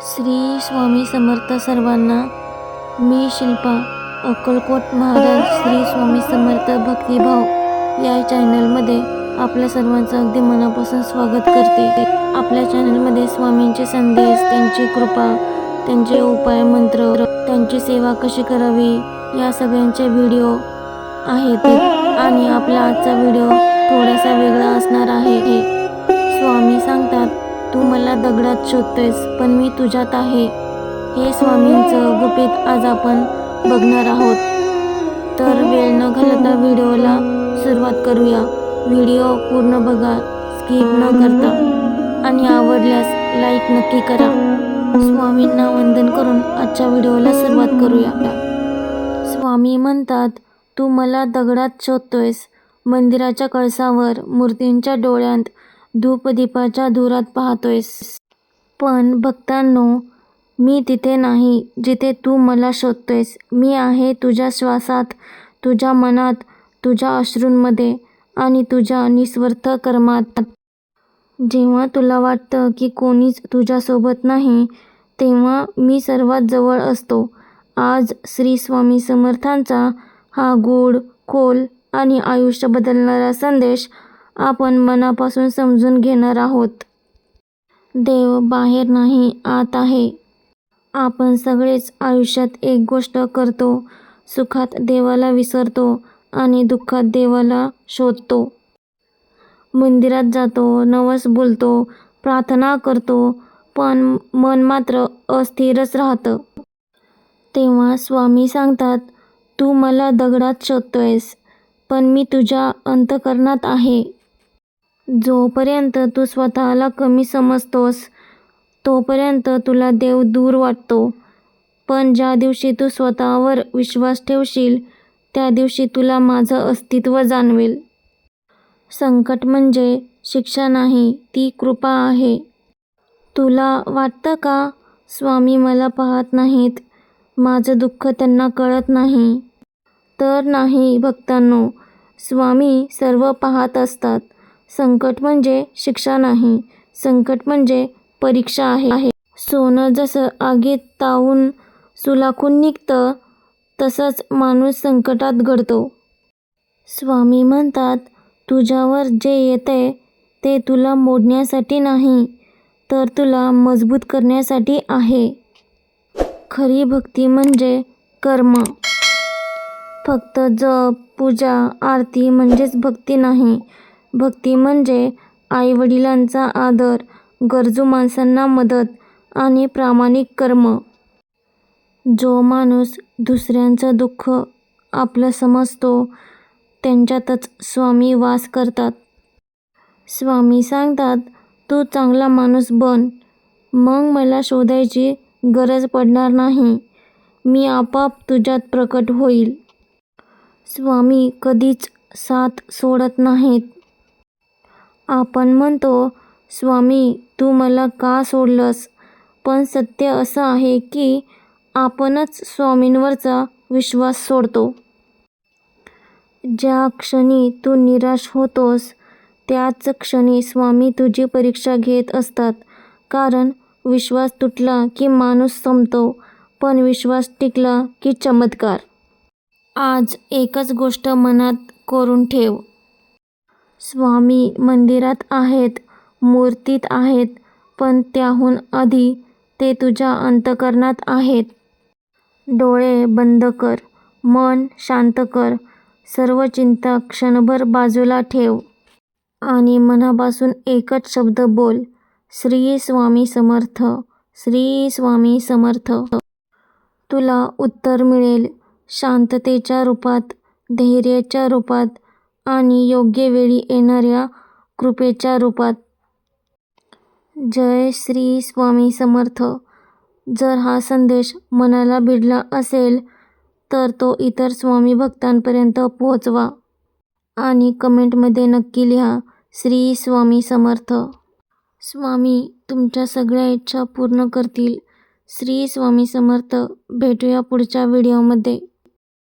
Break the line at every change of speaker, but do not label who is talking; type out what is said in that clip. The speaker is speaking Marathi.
श्री स्वामी समर्थ सर्वांना. मी शिल्पा, अक्कलकोट महाराज श्री स्वामी समर्थ भक्तिभाव या चॅनलमध्ये आपल्या सर्वांचं अगदी मनापासून स्वागत करते. आपल्या चॅनलमध्ये स्वामींचे संदेश, त्यांची कृपा, त्यांचे उपाय, मंत्र, त्यांची सेवा कशी करावी या सगळ्यांचे व्हिडिओ आहेत. आणि आपला आजचा व्हिडिओ थोडासा वेगळा असणार आहे. स्वामी सांगतात, तू मला दगडात शोधतोयस पण मी तुझ्यात आहे. हे स्वामींचं गुपित आज आपण बघणार आहोत. तर वेळ न घालवता व्हिडिओला सुरुवात करूया. व्हिडिओ पूर्ण बघा, स्किप न करता, आणि आवडल्यास लाईक नक्की करा. स्वामींना वंदन करून आजच्या व्हिडिओला सुरुवात करूया. स्वामी म्हणतात, तू मला दगडात शोधतोयस, मंदिराच्या कळसावर, मूर्तींच्या डोळ्यांत, धूपदीपाच्या धुरात पाहतोयस. पण भक्तांनो, मी तिथे नाही जिथे तू मला शोधतोयस. मी आहे तुझ्या श्वासात, तुझ्या मनात, तुझ्या अश्रूंमध्ये आणि तुझ्या निस्वार्थ कर्मात. जेव्हा तुला वाटतं की कोणीच तुझ्यासोबत नाही, तेव्हा मी सर्वात जवळ असतो. आज श्री स्वामी समर्थांचा हा गूढ, खोल आणि आयुष्य बदलणारा संदेश आपण मनापासून समजून घेणार आहोत. देव बाहेर नाही, आत आहे. आपण सगळेच आयुष्यात एक गोष्ट करतो. सुखात देवाला विसरतो आणि दुःखात देवाला शोधतो. मंदिरात जातो, नवस बोलतो, प्रार्थना करतो, पण मन मात्र अस्थिरच राहतं. तेव्हा स्वामी सांगतात, तू मला दगडात शोधतोयस पण मी तुझ्या अंतःकरणात आहे. जोपर्यंत तू स्वतःला कमी समजतोस तोपर्यंत तुला देव दूर वाटतो. पण ज्या दिवशी तू स्वतःवर विश्वास ठेवशील त्या दिवशी तुला माझं अस्तित्व जाणवेल. संकट म्हणजे शिक्षा नाही, ती कृपा आहे. तुला वाटतं का स्वामी मला पाहत नाहीत, माझं दुःख त्यांना कळत नाही? तर नाही भक्तांनो, स्वामी सर्व पाहत असतात. संकट म्हणजे शिक्षा नाही, संकट म्हणजे परीक्षा आहे. सोनं जसं आगीत तावून सुलाखून निघतं, तसंच माणूस संकटात घडतो. स्वामी म्हणतात, तुझ्यावर जे येतंय ते तुला मोडण्यासाठी नाही, तर तुला मजबूत करण्यासाठी आहे. खरी भक्ती म्हणजे कर्म. फक्त जप, पूजा, आरती म्हणजेच भक्ती नाही. भक्ती म्हणजे आईवडिलांचा आदर, गरजू माणसांना मदत आणि प्रामाणिक कर्म. जो माणूस दुसऱ्यांचं दुःख आपलं समजतो त्यांच्यातच स्वामी वास करतात. स्वामी सांगतात, तू चांगला माणूस बन, मग मला शोधायची गरज पडणार नाही. मी आपोआप तुझ्यात प्रकट होईल. स्वामी कधीच साथ सोडत नाहीत. आपण म्हणतो, स्वामी तू मला का सोडलंस? पण सत्य असं आहे की आपणच स्वामींवरचा विश्वास सोडतो. ज्या क्षणी तू निराश होतोस त्याच क्षणी स्वामी तुझी परीक्षा घेत असतात. कारण विश्वास तुटला की माणूस संपतो, पण विश्वास टिकला की चमत्कार. आज एकच गोष्ट मनात कोरून ठेव. स्वामी मंदिरात आहेत, मूर्तीत आहेत, पण त्याहून आधी ते तुझ्या अंतःकरणात आहेत. डोळे बंद कर, मन शांत कर, सर्व चिंता क्षणभर बाजूला ठेव आणि मनापासून एकच शब्द बोल, श्री स्वामी समर्थ, श्री स्वामी समर्थ. तुला उत्तर मिळेल, शांततेच्या रूपात, धैर्याच्या रूपात आणि योग्य वेळी येणाऱ्या कृपेच्या रूपात. जय श्री स्वामी समर्थ. जर हा संदेश मनाला भिडला असेल तर तो इतर स्वामी भक्तांपर्यंत पोहोचवा आणि कमेंटमध्ये नक्की लिहा, श्री स्वामी समर्थ. स्वामी तुमच्या सगळ्या इच्छा पूर्ण करतील. श्री स्वामी समर्थ. भेटूया पुढच्या व्हिडिओमध्ये.